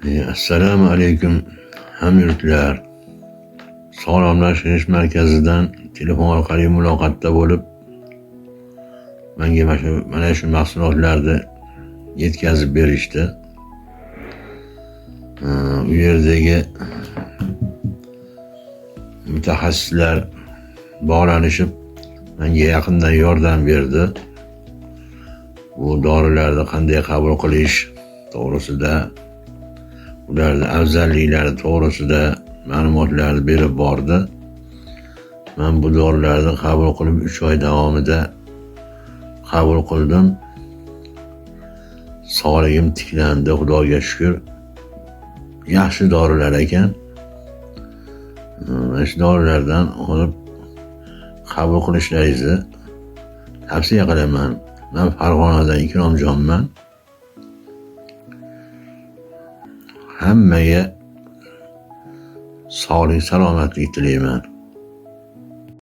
Assalomu alaykum hamyurtlar. Sog'lomlashtirish markazidan telefon orqali muloqotda bo'lib, menga mana shu mahsulotlarni yetkazib berishdi. U yerdagi mutaxassislar bog'lanishib menga yaqindan yordam berdi. Bu dorilarni qanday qabul qilish to'g'risida, ularning afzalliklari to'g'risida ma'lumotlarni berib bordi. Men bu dorilarni qabul qilib 3 oy davomida qabul qildim. Sog'ligim tiklandi, Xudoga shukr. Yaxshi dorilar ekan. Mana shu dorilardan olib qabul qilishlaringizni tavsiya qilaman. Men Farg'onadan Ikromjonman. Hammaga sog'lik, salomatlik tilayman.